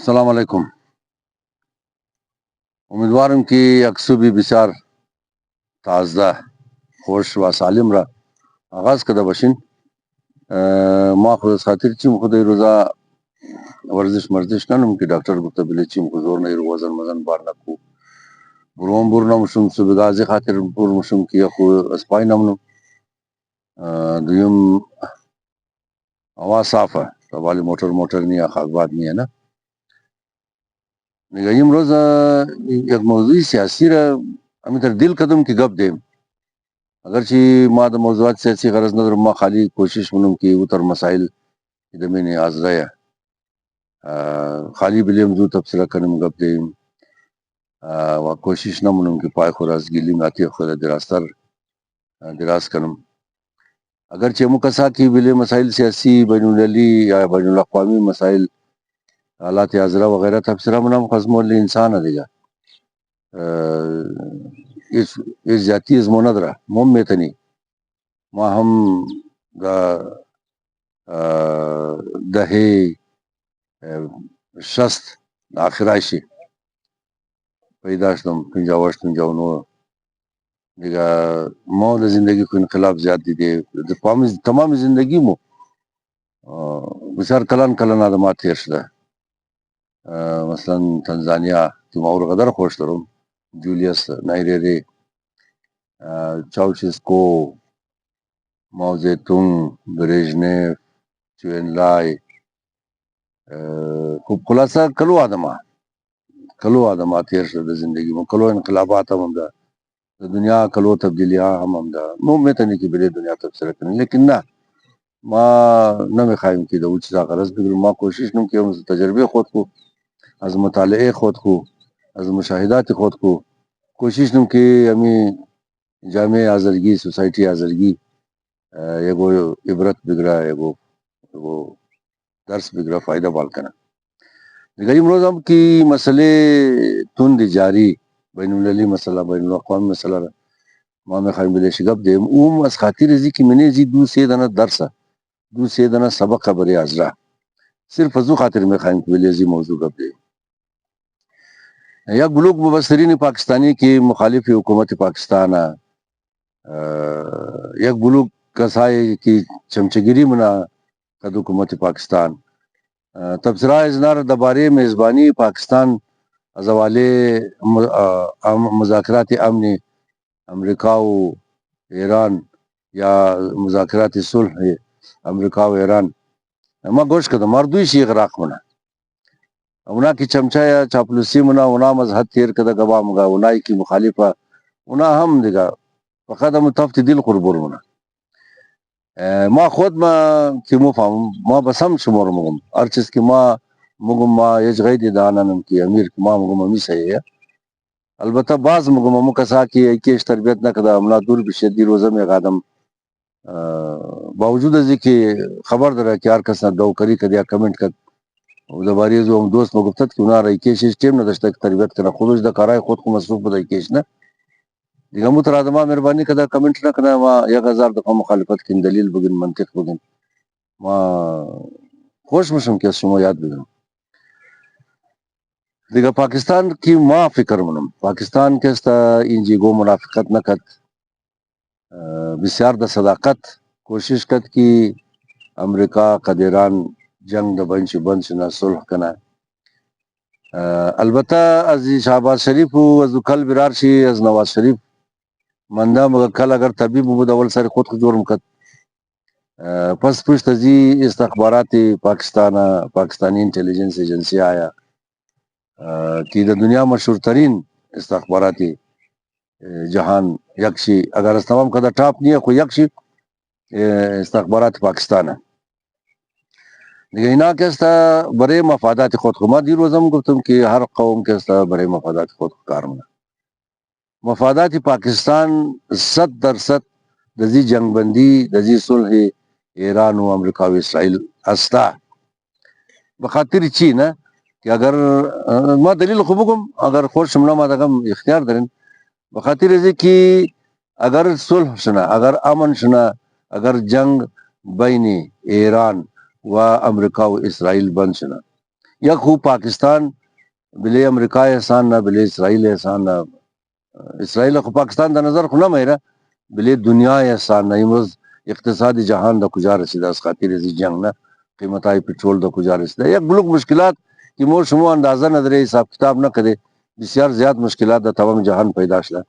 السلام علیکم. امیدوارم که یکسوبی بسیار تازه خوش و سالم را آغاز کرده باشین. ما خود از خاطر چیم خود روزا ورزش کنم که دکتر گفته بله چیم خود زور نیر وزن بار نکو بور نمشم سبگازی خاطر بور مشم که خو اسپای نمنم دویم هوا صافه والی موتر نیا خاکباد نیا نه نگایم روز یک موضوعی سیاسی را امیتر دل کدم که گپ دیم اگرچه ما د موضوعات سیاسی غرض ندارم. ما خالی کوشش منم که اوتر مسائل د مینې ازرایه خالی بلیم زو تبصره کنم گپ دیم و کوشش نمونم که پای خور از گیلی ماتی خود دراز کنم. اگرچه مکسا کی بلی مسائل سیاسی بین المللی یا بین الاقوامی مسائل حالات ازرا وغیرہ تبصره منم خزم لی انسان دیگا اس ذاتی ازمو ندرا مم میتنی ما هم دا دهه 60 آخرایشی پیدا شدم 58 59 دیگه ما د زندگی کو انقلاب زیاد دیده د تمام زندگی مو بسیار کلان آدمات تیر شده. مثلا تنزانیا که ما قدر خوش دارم جولیس نایریری چاوشسکو ماو زیتون بریژنیف چوینلای خوب خلاصه کلو آدمات تیر شده زندگی مو کلو انقلابات هم ده د دنیا کلو تبدیلیاں هم ده مو میته نه کی بلی دنیا تبصره کنی لیکن نه ما نه میخوایم که د اوچ دا غرض بگیرم. ما کوشش نم که از تجربه خود کو از مطالعه خود کو از مشاهدات خود کو کوشش نم که امی جامع آزرگی سوسائٹی آزرگی یگو عبرت بگرا یگو درس بگرا فائدہ بال کنا. دیگر امروز ہم کی مسئلے تند جاری بین المللی مسئلہ بین الاقوامی مسئلہ ما میخوایم بلی شگب دیم اوم از خاطر ازی که منی زی دو سه دانه درسه دو سه دانه سبق خبری ازرا صرف ازو خاطر میخوایم که بلی ازی موضوع گب دیم. یک بلوک مبصرین پاکستانی کی مخالف حکومت پاکستان یک بلوک کسائی کی چمچگیری منا قد حکومت پاکستان تبصرہ ازنار دبارے میزبانی پاکستان ازوالے مذاکرات امن امریکہ و ایران یا مذاکرات صلح امریکہ و ایران ما گوش کدم مردوی شی غراق منا اونا کی چمچا یا چاپلوسی منا اونا مذہب تیر کدا گوا مگا اونائی کی مخالفہ اونا ہم دیگا فقط هم تفت دل قربور منا ما خود ما کی مو فهم ما بسم شمار مگم هر چیز کی ما مگم ما یج غید دانم کی امیر کی ما مگم می صحیح ہے. البته بعض مگم مو کسا کی ایکش تربیت نکدا املا دور بشدی روزه می قدم باوجود از که خبر داره که هر کس دو کری کدیا کامنت کد و دوباره زو هم دوست ما گفتد که اونا را ایکش سیستم نداشته که تربیت کنه خودش د کارای خود کو مصروف بده ایکش نه دیگه مو تر ادمه مهربانی کدا کامنت نکنه ما 1000 دفعه مخالفت کن دلیل بگین منطق بگین ما خوش میشم که از شما یاد بگیرم. دیگه پاکستان کی ما فکر منم پاکستان که است اینجی گو منافقت نکد بسیار د صداقت کوشش کد کی امریکا قد ایران جنگ د بند شنا صلح کنه. البته از شهباز شریف و از کل برار شي از نواز شریف منده مگر کل اگر طبیب بود اول سر خود جرم کد پس پشت ازی استخبارات پاکستانی انٹیلیجنس ایجنسی آیا کہ د دنیا مشہور ترین استخباراتی جہان یکشی اگر از تمام کدا ٹاپ نہیں ہے کوئی یکشی استخبارات پاکستان ہے. دیگه اینا که است برای مفادات خود خو ما دیروزم گفتم که هر قوم که است برای مفادات خود کار منه مفادات پاکستان 100% دزی جنگ بندی دزی صلح ایران و امریکا و اسرائیل استا بخاطر چی نه که اگر ما دلیل خوب بگم اگر خوش شمنا ما دغم اختیار دارین بخاطر ازی که اگر صلح شنا اگر امن شنا اگر جنگ بین ایران و امریکا و اسرائیل بند شنا یک خوب پاکستان بلی امریکا احسان نه بلی اسرائیل احسان نه اسرائیل خو پاکستان د نظر خو نه میره بلی دنیا احسان نه امروز اقتصادی جهان د کجا رسیده از خاطر از جنگ نه قیمتای پترول د کجا رسیده یک بلوک مشکلات که ما شما اندازه نداره حساب کتاب نکده بسیار زیاد مشکلات د تمام جهان پیدا شده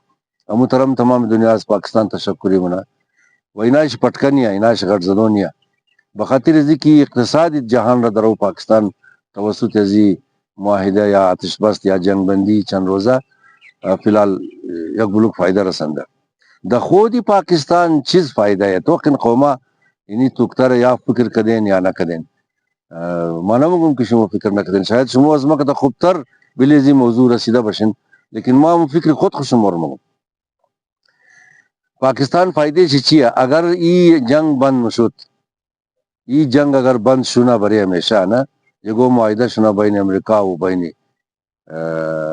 امو ترم تمام دنیا از پاکستان تشکری منا و ایناش پټکنیا ایناش غټ زدونیا بخاطر از کی اقتصادی جهان را درو پاکستان توسط ازی معاهده یا آتش بس یا جنگ بندی چند روزه فی الحال یک بلوک فایده رسنده د خودی پاکستان چیز فایده ہے تو کن قوما اینی توکتر یا فکر کدین یا نہ کدین ما نمگم که شما فکر نکدین شاید شما از ما که خوبتر بلیزی موضوع رسیده باشین لیکن ما فکر خود خوشم ورمگم پاکستان فایده چیه اگر ای جنگ بند مشد ای جنگ اگر بند شونه برای همیشه نه یگو معاهده شونه بین امریکا و بین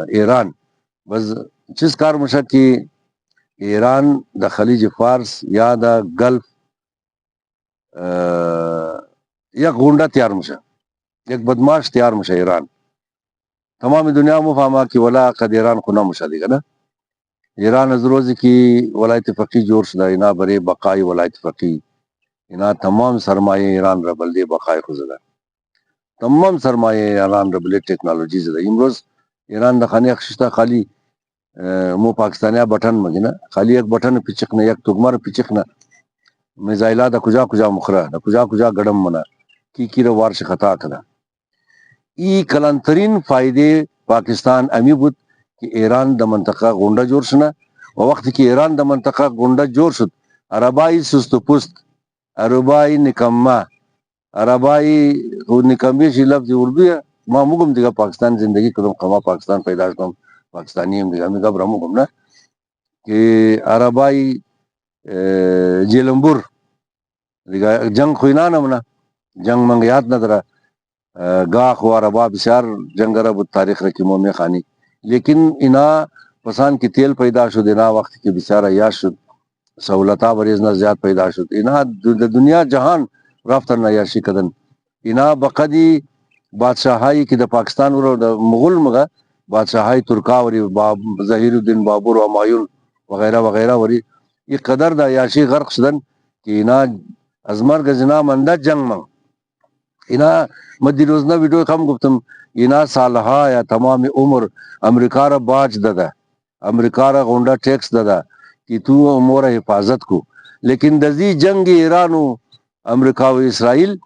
ایران بس چیز کار مشه که ایران د خلیج فارس یا د گلف یک غونډه تیار میشه یک بدماش تیار میشه ایران تمام دنیا مفهمه که ولا قد ایران خو نمیشه دیگه نه ایران از روزی که ولایت فقیه جوړ شده اینا برای بقای ولایت فقیه اینا تمام سرمایه ایران را بلده بقای خو زده تمام سرمایه ایران را بلده ټیکنالوژی زده امروز ایران د خانه خشته خالی مو پاکستانیا بٹن مگینا خالی یک بٹن پیچکنه یک توگمر پیچکنه میزایلا د کجا مخره د کجا گڑم منا کی رو وارش خطا کړه ای کلانترین فائدې پاکستان امی بود کہ ایران د منطقه غونډه جوړ شنه او وخت کې ایران د منطقه غونډه جوړ شد عربای سست پست عربای نکمه عربای نکمه شی لفظ اردو ما مگم دیگه پاکستان زندگی کدوم قما پاکستان پیدا شدم پاکستانی هم دیگه میگم مگم نه که عربای جیلمبور دیگه جنگ خوینانم نه جنگ منگ یاد نداره گاخ و عربا بسیار جنگ عرب تاریخ رکی مومی خانی لیکن اینا پسان کی تیل پیدا شد اینا وقت کی بسیار عیاش شد سہولتا بریزنا زیاد پیدا شد اینا دنیا جہان رفتن عیاشی کدن اینا بقدی بادشاہائی کی د پاکستان ورو د مغل مگا بادشاہائی ترکا وری ظہیر الدین بابر و ہمایون وغیرہ وغیرہ وری یہ قدر د عیاشی غرق شدن کہ اینا از مرگ زنا منده جنگ من اینا مدی روزنا ویڈیو کم گفتم اینا سالها یا تمام عمر امریکا را باج داده امریکا را غونډه ټیکس داده کہ تو امور حفاظت کو لیکن دزی جنگ ایران و امریکا و اسرائیل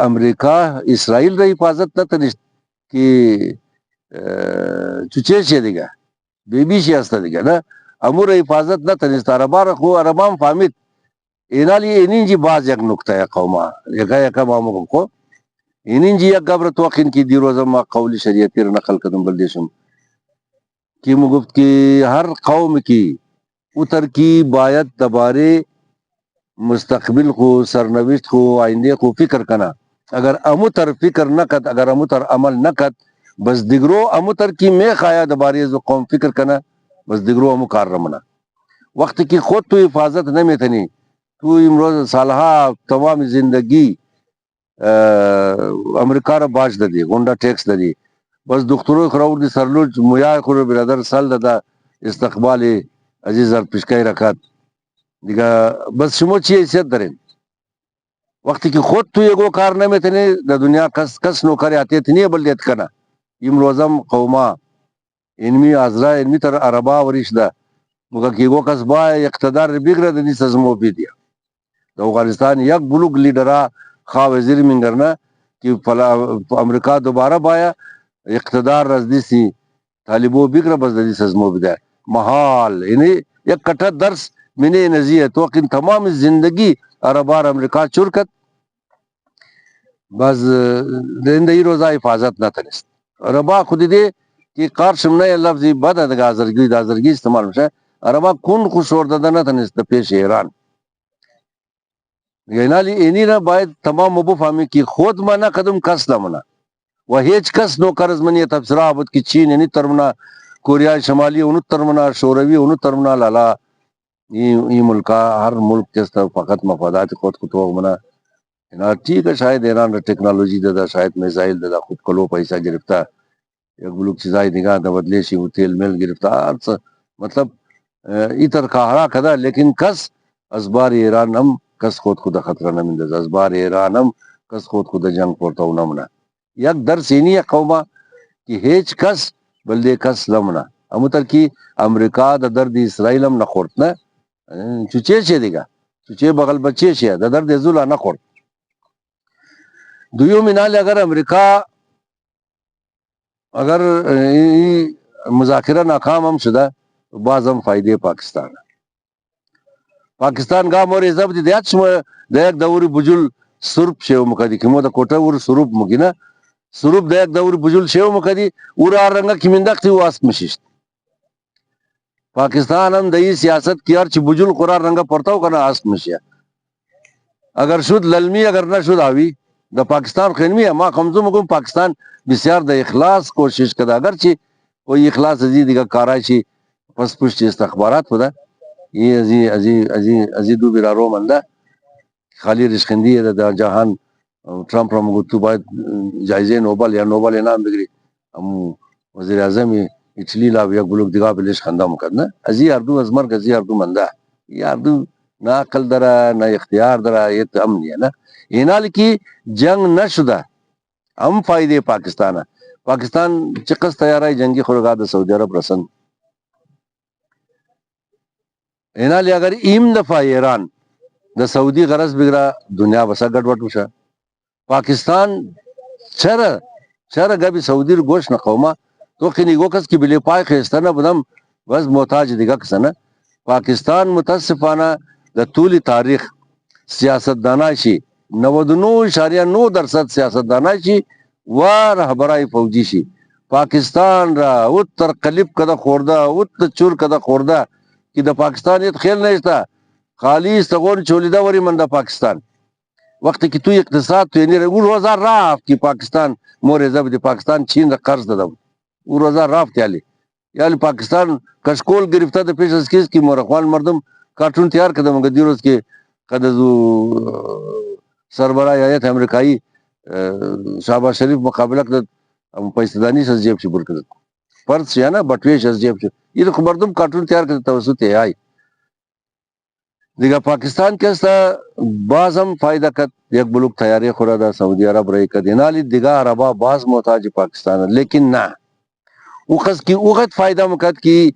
امریکا اسرائیل را حفاظت نہ تنشت کہ چوچے شی دیگه بیبی شی است دیگه نه امور حفاظت نہ تنشت عربا خو عربام فهمید اینالی اینجی باز یک نکته یا قوما یکا مامو کو اینجی یک گبر توقین کی دیروز ما قول شریعتی را نقل کدم بلدیشم کی مگفت کی ہر قوم کی اتر کی باید دبارے مستقبل کو سرنوشت کو آئندے کو فکر کنا اگر امتر فکر نہ کت اگر امتر عمل نہ کت بس دگرو امتر کی میں خایا دبارے جو قوم فکر کنا بس دگرو امو کار رمنا وقت کی خود تو حفاظت نہ میں تھنی تو امروز سالها تمام زندگی امریکا را باج دادی غونډه ټیکس دادی بس دخترو خراور دی سرلوج مویا خور برادر سال دادا استقبال عزیز پیشکای رکات دیگه بس شما چی حیثیت دارین وقتی که خود تو یگو کار نمیتنی در دنیا کس نوکری آتیت نیه بلدیت کنه امروزم قوما اینمی ازرا اینمی تر عربا وریش ده مگه که یگو کس با اقتدار بگره دنی سزمو بیدیا د افغانستان یک بلوک لیڈرا خواہ وزیر منگرنا کہ امریکا دوبارہ بایا اقتدار رزدی سی طالبو بگره بس دنی سزمو بیدیا محال یعنی یک کٹا درس منی نزیه تو کہ تمام زندگی عربار امریکا چرکت بس دندهی روزا حفاظت نتنست عربا خودی دی که قارشم نه لفظی بد دگه آزرگی د آزرگی استعمال میشه عربا کن خوش ورده نتنست پیش ایران اینالی اینی را باید تمام مبو فهمی که خود منا قدم کس لمنا و هیچ کس نو قرض منی تبصرہ آبود که چین اینی ترمنا کوریای شمالی اونو ترمنا شوروی اونو ترمنا لالا این ملکا ہر ملک کے فقط مفادات خود کو تو منا ٹھیک ہے شاید ایران ٹیکنالوجی دادا شاید میزائل دادا خود کلو پیسہ گرفتا یک بلوک چیزای نگاہ دا بدلے شی تیل میل گرفتار مطلب ایتر کہا کدا لیکن کس ازبار ایران ہم کس خود خطرہ نمندز ازبار ایران ہم کس خود جنگ پورتاو نمنا یک در سینی قوما کہ ہیچ کس بلدے کس لمنا امتر کی امریکہ دا درد اسرائیل ہم نخورتنا چوچے شے دیگا چوچے بغل بچے شے دا درد زولا نخورت دویو منال اگر امریکہ اگر مذاکرہ ناکام ہم شدہ بعض ہم فائدے پاکستان گا موری زب دی دیات شما دیک دوری بجل سرپ شیو مکدی کمو دا کوٹا ور سرپ مگینا سرپ دیک دوری بجل شیو مکدی ورا رنگا کمندق تی واسط مشیشت پاکستان ہم دئی سیاست کی ارچ بجل قرار رنگا پرتاو کنا آسط مشیا اگر شد للمی اگر نہ شد آوی دا پاکستان خینمی ہے ما خمزو مکم پاکستان بسیار دا اخلاص کوشش کدا اگرچہ کوئی اخلاص عزیزی کا کارائشی پس پشت استخبارات خدا یہ ازی دو برارو مندہ خالی رشخندی ہے دا جہان ٹرمپ رمگتو باید جائزے نوبل یا نوبل انعام بگری ہم وزیر اعظم اٹلی لا یک بلوک دگا بلیش خندہ مکدنا ازی اردو ازمرگ ازی اردو مندہ یہ اردو نہ عقل درا نہ اختیار درا یہ تو امن ہے نا اینال کی جنگ نہ شدہ ہم فائدے پاکستان چقص تیار جنگی خورگا دا سعودی عرب رسن اینال اگر ایم دفعہ ایران دا سعودی غرض بگرا دنیا بسا گڑ وٹ وشا پاکستان چر گبی سعودی رو گوش نہ قوما تو خنی گوکس کی بلی پائے خیستانا بدم بس محتاج دیگا کسنا پاکستان متاسفانہ دا طول تاریخ سیاست دانائشی 99.9% سیاست دانائشی و رہبرائی فوجی شی پاکستان را اتر قلب کدا خوردہ اتر چور کدا خوردہ کہ دا پاکستان یہ خیل نہیں تھا خالی استغون چولیدہ وری مندہ پاکستان وقت کی تو اقتصاد تو یعنی او روزہ راف کی پاکستان مور زب دی پاکستان چین را قرض دادم او روزہ راف تیالی یعنی پاکستان کشکول گرفتہ دا پیش از کیس کی مورخوان مردم کارٹون تیار کردم اگر دیروز کے قدزو سربراہ آیت امریکائی شہباز شریف مقابلہ کدت پیسدانی سے جیب چبر کدت فرض سے ہے نا بٹویش از جیب چبر یہ تو مردم کارٹون تیار کردت توسط آئی دیگا پاکستان کیستا باز ہم فائدہ کت یک بلوک تیاری خورا دا سعودی عرب رئی کد انالی دیگا عربا باز محتاج پاکستان لیکن نہ اوخذ کی اوخت فائدہ مکت کی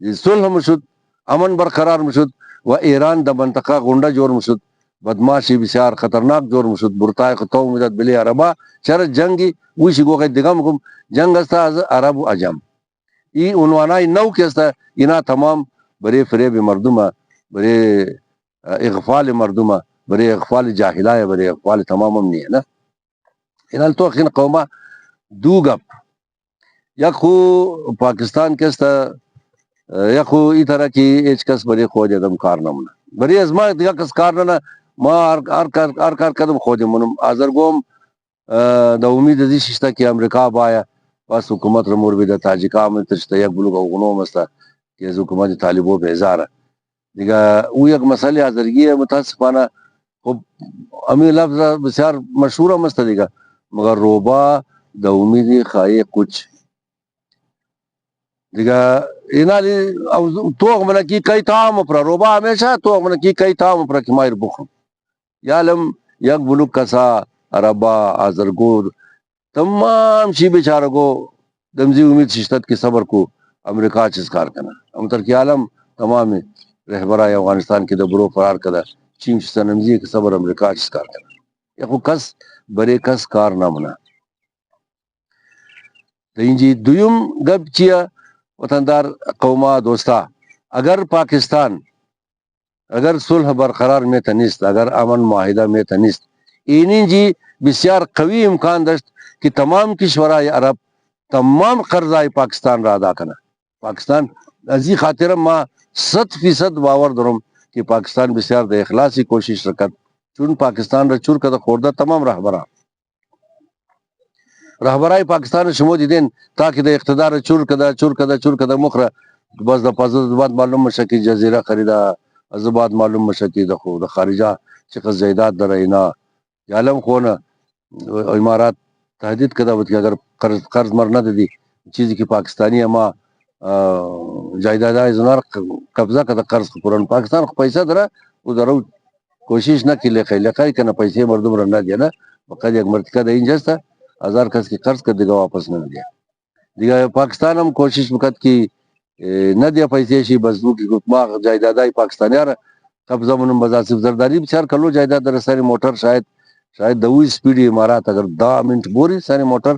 صلح مشد امن برقرار مشد و ایران دا منطقہ گنڈا جور مشد بدماشی بسیار خطرناک جور مشد برتای خطو مدد بلی عربا چر جنگی ویشی گو خید دیگا مکم جنگ استا از عرب و عجم ای عنوانای نو کیستا اینا تمام برے فریب مردمہ برے اغفال مردمہ برے اغفال جاہلائے برے اغفال تمام امنی ہے نا انال تو اخین قومہ دو گپ یک خو پاکستان کیستا یک خو ای طرح کی ایچ کس برے خوج ادم کارنمنا برے ازما دیگا کس کارننا ما ار قدم خوج منم آزرگوم دا امید ازی ششتا کی امریکہ بایا بس حکومت رمور بیدا تاجکا میں تشتا یک بلوگ اوغنوم استا کہ از حکومت طالبو بیزارا دیگا او یک مسئلہ آزرگی ہے متاسفانہ خب امی لفظ بسیار مشہورہ مستا دیگا مگر روبا دا امیدی خواہی کچھ دیگا اینالی توغ منا کی کئی تام اپرا روبا ہمیشہ توغ منا کی کئی تام اپرا کی مائر بخم یالم یک بلوک کسا عربا آزرگود تمام شی بیچارگو دمزی امید ششتت کی صبر کو امریکہ چسکار کنا امتر کی عالم تمام رہبرائی افغانستان کی دبرو فرار کدا چین شستا نمزی کی صبر امریکہ چسکار کنا یکو کس برے کس کار نامنا تینجی دویم گب چیا وطندار قوما دوستا اگر پاکستان اگر صلح برقرار میں تنیست اگر امن معاہدہ میں تنیست اینی جی بسیار قوی امکان داشت کہ تمام کشورائے عرب تمام قرضائے پاکستان را ادا کنا پاکستان ازی خاطر ما 100% باور درم کہ پاکستان بسیار دا اخلاصی کوشش رکت چون پاکستان را چور کدا خوردہ تمام رہبرائی پاکستان شمو دیدین تاکہ دا اقتدار چور کدا مخرا بس دا پازد بعد معلوم مشکی جزیرہ خریدا از بعد معلوم مشکی دا خارجہ چقدر زیدات در اینا عالم خونه امارات تهدید کده بود که اگر قرض مر ندادی چیزی که پاکستانی اما جایدادهای زنار قبضه کده قرض قرآن پاکستان خو پیسه داره او داره کوشش نکی لقای کنه پیسه مردم را ندیه نه فقط یک مرتکه ده اینجاست 1000 کس که قرض کرد دیگه واپس ندیه دیگه پاکستان هم کوشش میکرد که ندیه پیسه شی بس دو که ما جایدادهای پاکستانی را قبضه منم بز آصف زرداری بسیار کلو جایداد در سری موٹر شاید 2 سپیڈی امارات اگر 10 منٹ بوری ساری موٹر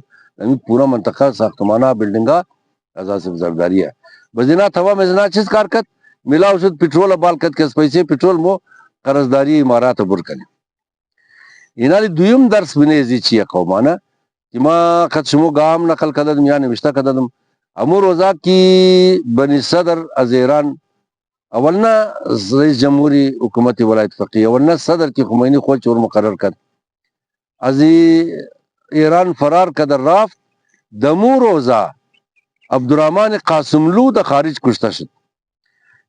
پورا منطقه ساختمانه بلڈنگا از آصف زرداری ہے بزینا تمام ازنا چیز کار کت ملاو شد پٹرول بال کت کس پیسه پٹرول مو قرضداری امارات برکنی اینالی دویم درس بنیزی چیه قومانه که ما قد شمو گام نقل کددم یا نوشته کددم امو روزا کی بنی صدر از ایران اولنا رئیس جمهوری حکومت ولایت فقیه اولنا صدر کی خمینی خود چور مقرر کد از ایران فرار کدر رافت دمو روزا عبدالرحمن قاسملو د خارج کشته شد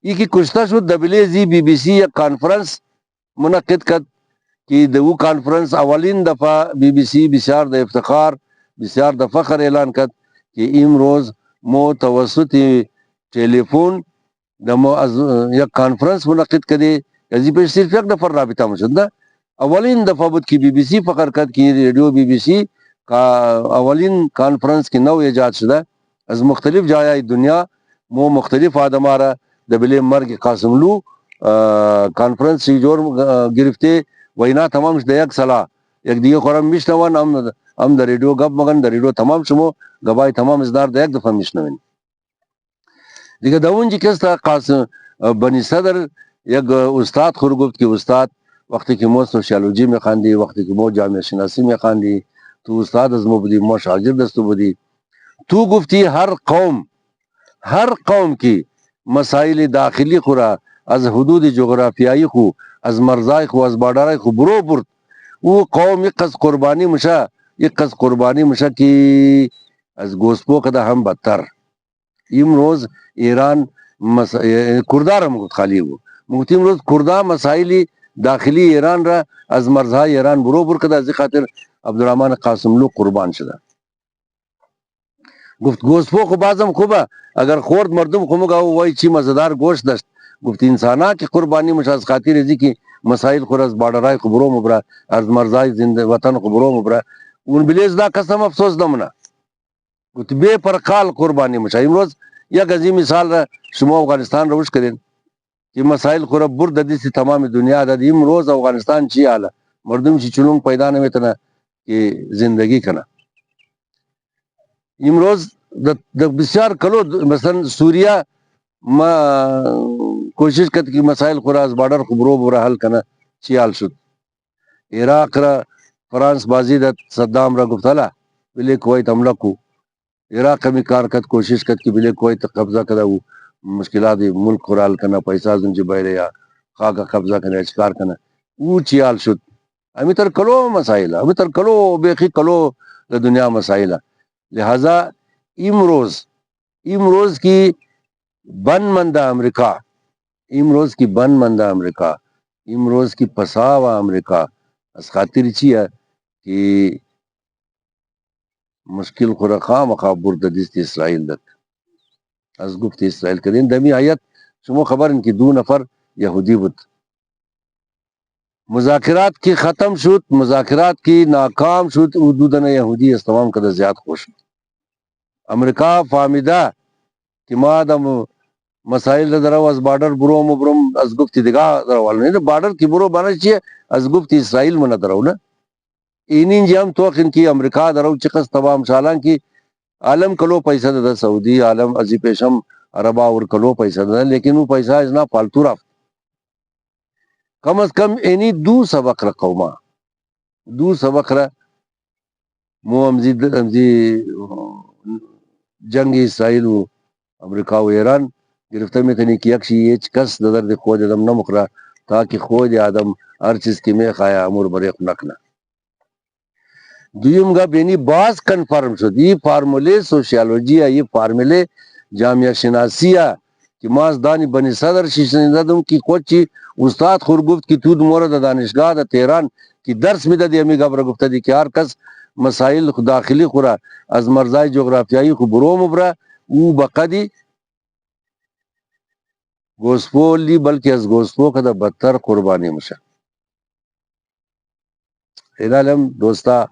ای کی کشته شد دبلی زی بی بی سی یک کانفرنس منعقد کد که د او کانفرنس اولین دفعه بی بی سی بسیار د افتخار بسیار د فخر اعلان کد که امروز مو توسط تلفن دمو از یک کانفرنس منعقد کده ازی پر صرف یک نفر رابطه مشد نه اولین دفعه بود که بی بی سی فخر کد که ریڈیو بی بی سی کا اولین کانفرنس کی نو ایجاد شده از مختلف جایای دنیا مو مختلف آدمارا دبلی مرگ قاسملو کانفرنس جور گرفته و اینا تمام شده یک سلا یک دیگه خورم میشنون هم در ریڈیو گپ مگن در ریڈیو تمام شمو گبای تمام ازدار در یک دفعه میشنون دیگه داونجی کستا قاسم بنی صدر یک استاد خور گفت که استاد وقتی که مو سوشیالوجی میخواندی وقتی که مو جامعه شناسی میخواندی تو استاد از مو بودی مو شاگرد دستو بودی تو گفتی هر قوم کی مسائل داخلی خورا از حدود جغرافیایی خو از مرزای خو از بارڈرای خو برو برد او قوم یک قصد قربانی مشا کی از گوسپو کده هم بدتر امروز ایران کردار هم خالی ہو مگتی امروز کردار مسائل داخلی ایران را از مرزهای ایران برو بر کده از خاطر عبدالرحمن قاسملو قربان شده گفت گوسپو خو بازم خوبه اگر خورد مردم خمگا وای چی مزدار گوشت داشت گفت انسانا کی قربانی مش از خاطر ازی کی مسائل خور از بارڈرای خبرو مبرا از مرزای زنده وطن خبرو مبرا اون بلیز دا قسم افسوس دمنا گفت بے پرقال قربانی مش امروز یک عظیم مثال را شما افغانستان روش کردین که مسائل خور برد دیسی تمام دنیا دا امروز افغانستان چی حاله مردم چی چلونگ پیدا نمیتونه که زندگی کنه امروز د بسیار کلو مثلا سوریه ما کوشش کرد که مسائل خورا از بارڈر خبرو برا حل کنه چی حال شد عراق را فرانس بازی د صدام را گفت حالا بلی کویت حمله کو عراق می کار کرد کوشش کرد که بلی کویت قبضه کرده و مشکلات ملک خورا حل کنه پیسہ زنجی بایره یا خاکا قبضه کنه اچکار کنه او چی حال شد امی تر کلو مسائل امی تر کلو بیخی کلو دنیا مسائل لہذا امروز کی بن مندہ امریکہ امروز کی پساوا امریکہ اس خاطر چی ہے کہ مشکل خورخا مخابر ددیست اسرائیل دت از گفت اسرائیل کدین دمی آیت شما خبر ان کی 2 نفر یہودی بود مذاکرات کی ختم شد مذاکرات کی ناکام شد حدودن یہودی اس تمام قدر زیاد خوش امریکہ فامیدہ کہ ما دم مسائل درو از بارڈر برو مبرم از گفت دگاه درو نه بارڈر کی برو بنا چیه از گفت اسرائیل من درو نه اینین جام توخن کی امریکہ درو چقس تمام سالان کی عالم کلو پیسہ د سعودی عالم ازی پیشم عربا اور کلو پیسہ د لیکن وہ پیسہ از نہ فالتو رفت کم از کم اینی دو سبق را قوما دو سبق را مو امزی جنگ اسرائیل و امریکہ و ایران گرفتار میں تنی کی یکشی یہ کس درد خود ادم نہ مکرا تاکہ خود آدم ہر چیز کی میں خایا امور بریق نکنا دویم گا بینی باز کنفرم شد یہ فارمولے سوشیالوجیا یہ فارمولے جامعہ شناسیہ کہ ماز دانی بنی صدر شیشنیدم کی کوچی استاد خورگفت کی تود مورد دانشگاہ دا تیران که درس میده دی امی گبر گفته دی که هر کس مسائل داخلی خورا از مرزای جغرافیایی خو بروم برا او بقدی گوسپول لی بلکه از گوسپو کده بدتر قربانی میشه. الالم دوستا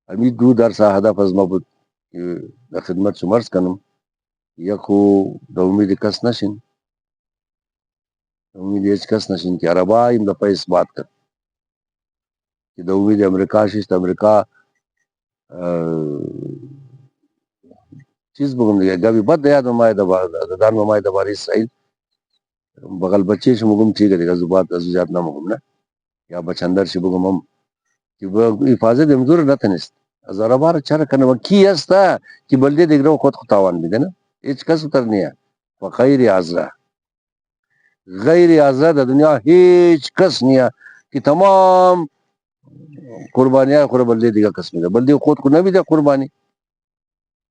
امی دو درس هدف از ما بود که در خدمت شما عرض کنم. یک خو د امید کس نشین، امید هیچ کس نشین که عربا این دفعه اثبات کن که د امید امریکا شیست امریکا چیز بگم دیگه گاوی بد یاد ممای دان ممای دبار اسرائیل بغل بچه شو مگم چیگه دیگه زبات از زیاد نمگم نه یا بچندر شی بگم هم که حفاظت امزور نتنست از عربا چرا کنه و کی هستا که بلده دیگه رو خود تاوان میده نه هیچ کس اتر نیه و غیر عذرا غیر عذرا د دنیا هیچ کس نیه که تمام قربانیاں خور بلدے دیگه کس میده بلدے خود کو نمیده قربانی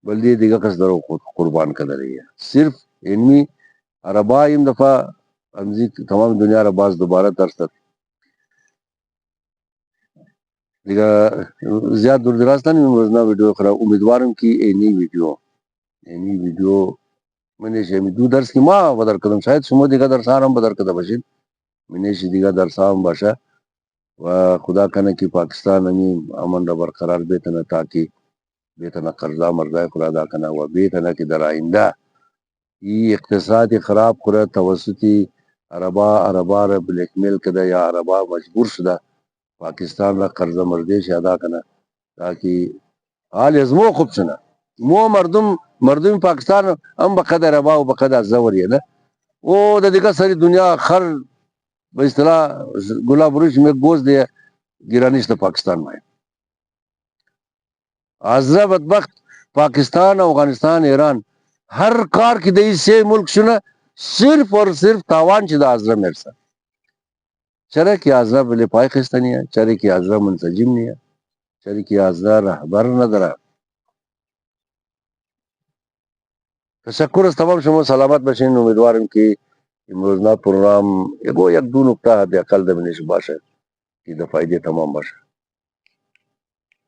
بلدے دیگه کس درو خود قربان کده رہی ہے صرف علمی عربا این دفعہ امزی تمام دنیا را باز دوباره درس داد دیگه زیاد دور دراز نیم روزنا ویڈیو خرا امیدوارم کی اینی ویڈیو منش می دو درس کی ما بدر کدم شاید شما دیگه درسارم بدر کده باشید منش دیگه درسام باشه و خدا کنه که پاکستان امی امن را برقرار بیتنه تاکي بیتنه قرضا مرضای خورا دا کنه و بیتنه که در آینده ای اقتصادی خراب خوره توسطی عربا را بلیک میل کده یا عربا مجبور شده پاکستان را قرضه مردیش ادا کنه تاکي حال از مو خوب شنه مو مردم پاکستان هم بقدر عربا و بقدر زوریه نه او د دیگه سری دنیا خر به اصطلاح گلاب روش میں گوز دے گرانیش دا پاکستان میں عذرا بدبخت پاکستان افغانستان ایران ہر کار کی دئی سے ملک شنا صرف اور صرف تاوان چی دا عذرا مرسا چرے کی عذرا بلے پای خستا نہیں ہے چرے کی عذرا منسجم نہیں ہے چرے کی عذرا رہبر ندرہ تشکر از تمام شما سلامت بشین امیدوارم کی امروزنا پروگرام یک دو نکتہ حد اقل دا منش باشه کی دا فائدے تمام باشه